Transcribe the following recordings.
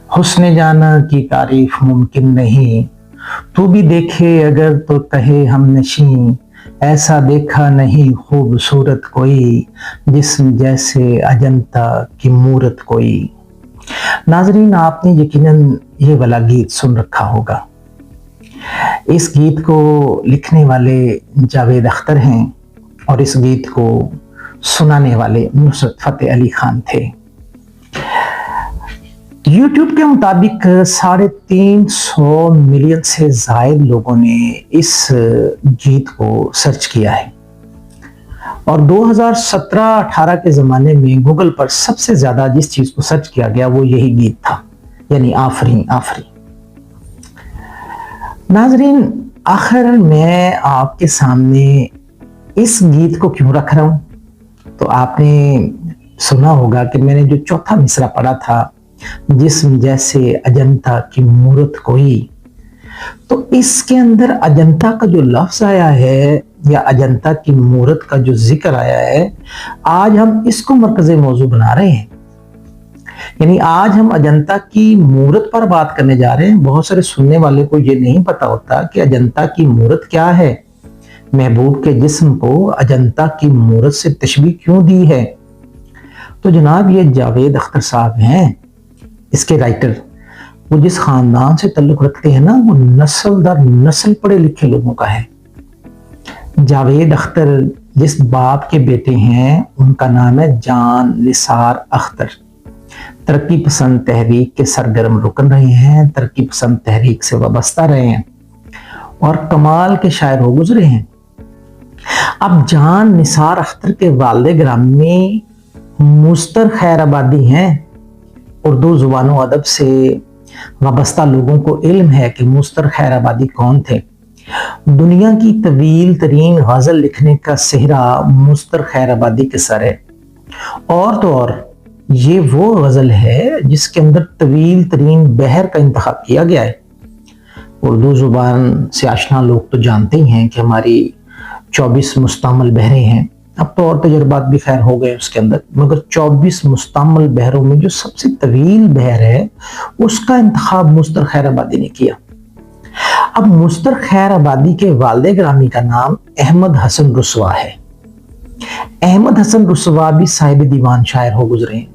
हुस्न जाना की तारीफ मुमकिन नहीं, तू भी देखे अगर तो कहे हम नशीं, ऐसा देखा नहीं खूबसूरत कोई, जिस्म जैसे अजंता की मूरत कोई। नाजरीन, आपने यकीनन ये वाला गीत सुन रखा होगा। इस गीत को लिखने वाले जावेद अख्तर हैं और इस गीत को सुनाने वाले नुसरत फतेह अली खान थे। YouTube के मुताबिक 350 मिलियन से जायद लोगों ने इस गीत को सर्च किया है और 2017-18 के ज़माने में गूगल पर सबसे ज़्यादा जिस चीज़ को सर्च किया गया वो यही गीत था, यानी आफरी आफरी। नाजरीन, आखिर मैं आपके सामने इस गीत को क्यों रख रहा हूँ? तो आपने सुना होगा कि मैंने जो चौथा मिसरा पढ़ा था, जिस्म जैसे अजंता की मूरत कोई, तो इसके अंदर अजंता का जो लफ्ज आया है या अजंता की मूरत का जो जिक्र आया है, आज हम इसको मरकज़े मौजू बना रहे हैं। यानी आज हम अजंता की मूरत पर बात करने जा रहे हैं। बहुत सारे सुनने वाले को ये नहीं पता होता कि अजंता की मूरत क्या है, महबूब के जिस्म को अजंता की मूरत से तशबीह क्यों दी है। तो जनाब, ये जावेद अख्तर साहब हैं, इसके राइटर। वो जिस खानदान से ताल्लुक रखते हैं ना, वो नस्ल दर नस्ल पढ़े लिखे लोगों का है। जावेद अख्तर जिस बाप के बेटे हैं, उनका नाम है जान निसार अख्तर। तरक्की पसंद तहरीक के सरगर्म रुकन रहे हैं, तरक्की पसंद तहरीक से वाबस्ता रहे हैं और कमाल के शायर हो गुजरे हैं। अब जान निसार अख्तर के वालिद ग्रामी मुस्तर खैर आबादी हैं। उर्दू जुबानो अदब से वाबस्ता लोगों को इल्म है कि मुस्तर खैर आबादी कौन थे। दुनिया की तवील तरीन गजल लिखने का सेहरा मुस्तर खैर आबादी के सर है। और तो और ये वो गजल है जिसके अंदर तवील तरीन बहर का इंतखाब किया गया है। उर्दू जुबान से आशना लोग तो जानते ही हैं कि हमारी 24 मुस्तमल बहरें हैं। अब तो और तजुर्बात भी खैर हो गए उसके अंदर, मगर 24 मुस्तमल बहरों में जो सबसे तवील बहर है उसका इंतखाब मुस्तर खैर आबादी ने किया। अब मुस्तर खैर आबादी के वालिद ग्रामी का नाम अहमद हसन रुसवा है। अहमद हसन रुसवा भी साहिब दीवान शायर हो गुजरे हैं।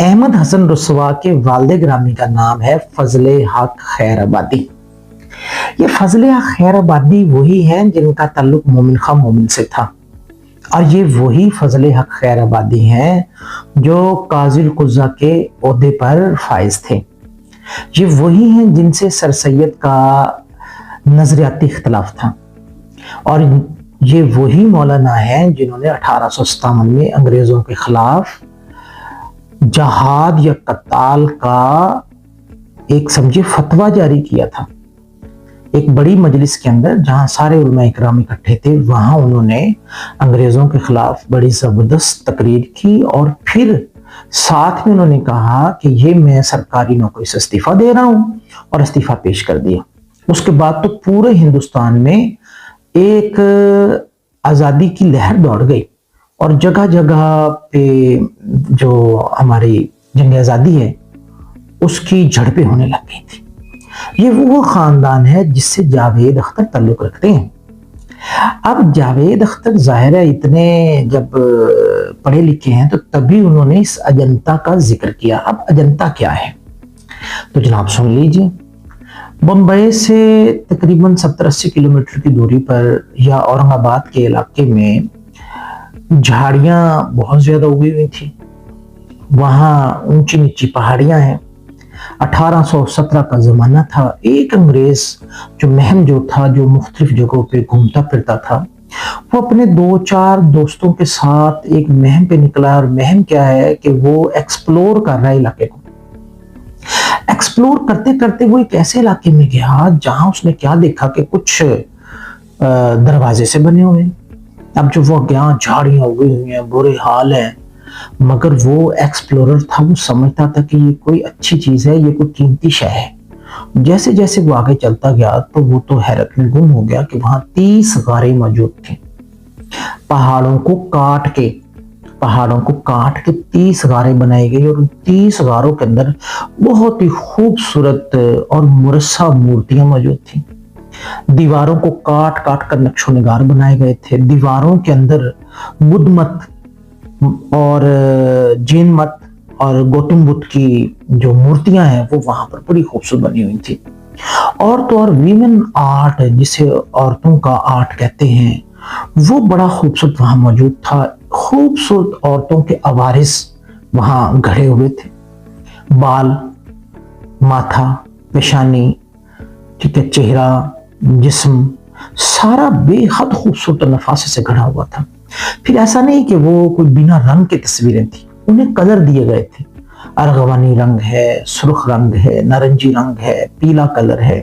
अहमद हसन रुसवा के वालिद ग्रामी का नाम है फजले हक खैर आबादी। ये फजले हक खैर आबादी वही हैं जिनका ताल्लुक मोमिन खां मोमिन से था, और ये वही फजले हक खैर आबादी हैं जो काजिल कुज़ा के ओहदे पर फाइज थे। ये वही हैं जिनसे सर सैयद का नजरियाती इख्तलाफ था, और ये वही मौलाना हैं जिन्होंने 1857 में अंग्रेजों के खिलाफ जहाद या कत्ताल का एक समझे फतवा जारी किया था। एक बड़ी मजलिस के अंदर जहां सारे उलमा इकराम इकट्ठे थे, वहां उन्होंने अंग्रेजों के खिलाफ बड़ी जबरदस्त तकरीर की और फिर साथ में उन्होंने कहा कि ये मैं सरकारी नौकरी से इस्तीफा दे रहा हूं, और इस्तीफा पेश कर दिया। उसके बाद तो पूरे हिंदुस्तान में एक आज़ादी की लहर दौड़ गई और जगह जगह पे जो हमारी जंग आज़ादी है उसकी झड़पें होने लग गई थी। ये वो खानदान है जिससे जावेद अख्तर ताल्लुक रखते हैं। अब जावेद अख्तर जाहिर है इतने जब पढ़े लिखे हैं तो तभी उन्होंने इस अजंता का जिक्र किया। अब अजंता क्या है तो जनाब सुन लीजिए। बम्बई से तकरीबन 70-80 किलोमीटर की दूरी पर या औरंगाबाद के इलाके में झाड़ियां बहुत ज्यादा उगी हुई थी। वहाँ ऊंची नीची पहाड़ियां हैं। 1817 का जमाना था। एक अंग्रेज जो महम जो था, जो मुख्तलिफ जगहों पे घूमता फिरता था, वो अपने 2-4 दोस्तों के साथ एक महम पे निकला। और महम क्या है कि वो एक्सप्लोर कर रहा है इलाके को। एक्सप्लोर करते करते वो एक ऐसे इलाके में गया जहां उसने क्या देखा कि कुछ दरवाजे से बने हुए हैं। अब जो वो गया, झाड़ियां उगी हुई हैं, बुरे हाल है, मगर वो एक्सप्लोरर था, वो समझता था कि ये कोई अच्छी चीज है, ये कोई कीमती शय है। जैसे जैसे वो आगे चलता गया तो वो तो हैरत में गुम हो गया कि वहां 30 गारें मौजूद थी। पहाड़ों को काट के पहाड़ों को काट के 30 गारें बनाई गई और उन 30 गारों के अंदर बहुत ही खूबसूरत और मुरस्सा मूर्तियां मौजूद थी। दीवारों को काट काट कर नक्शो निगार बनाए गए थे। दीवारों के अंदर बुद्ध मत और जैन मत और गौतम बुद्ध की जो मूर्तियां हैं वो वहां पर बड़ी खूबसूरत बनी हुई थी। और तो और वीमेन आर्ट, जिसे औरतों का आर्ट कहते हैं, वो बड़ा खूबसूरत वहां मौजूद था। खूबसूरत औरतों के आवारिस वहां गढ़े हुए थे। बाल, माथा, पेशानी, ठीक है, चेहरा, जिस्म, सारा बेहद खूबसूरत नफासे से गढ़ा हुआ था। फिर ऐसा नहीं कि वो कोई बिना रंग की तस्वीरें थी, उन्हें कलर दिए गए थे। अर्गवानी रंग है, सुर्ख रंग है, नारंगी रंग है, पीला कलर है।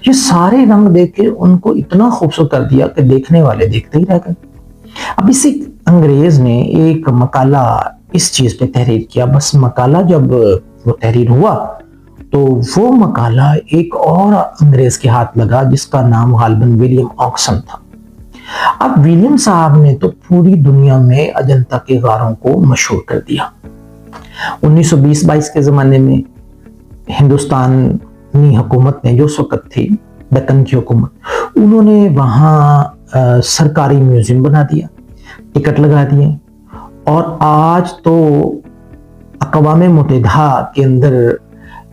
ये सारे रंग देख के उनको इतना खूबसूरत कर दिया कि देखने वाले देखते ही रह गए। अब इसी अंग्रेज ने एक मकाला इस चीज पे तहरीर किया। बस मकाला जब वो तहरीर हुआ तो वो मकाला एक और अंग्रेज के हाथ लगा जिसका नाम गालिबन विलियम ऑक्सन था। अब विलियम साहब ने तो पूरी दुनिया में अजंता के गारों को मशहूर कर दिया। 1920-22 के ज़माने में हिंदुस्तानी हुकूमत ने, जो उस वक्त थी दक्कन की हुकूमत, उन्होंने वहाँ सरकारी म्यूजियम बना दिया, टिकट लगा दिए और आज तो अक़वाम मुत्तहिदा के अंदर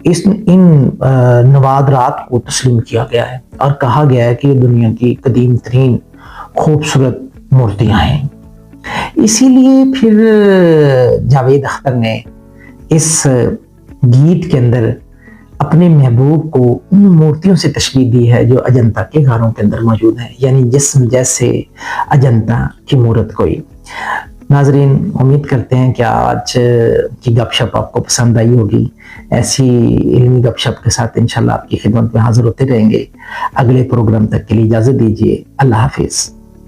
इन नवादरात को तस्लीम किया गया है और कहा गया है कि ये दुनिया की कदीम तरीन खूबसूरत मूर्तियां हैं। इसीलिए फिर जावेद अख्तर ने इस गीत के अंदर अपने महबूब को उन मूर्तियों से तशबीह दी है जो अजंता के गारों के अंदर मौजूद है, यानी जिस्म जैसे अजंता की मूरत कोई। नाजरीन, उम्मीद करते हैं कि आज की गपशप आपको पसंद आई होगी। ऐसी इल्मी गपशप के साथ इंशाल्लाह आपकी खिदमत में हाजिर होते रहेंगे। अगले प्रोग्राम तक के लिए इजाज़त दीजिए। अल्लाह हाफिज़।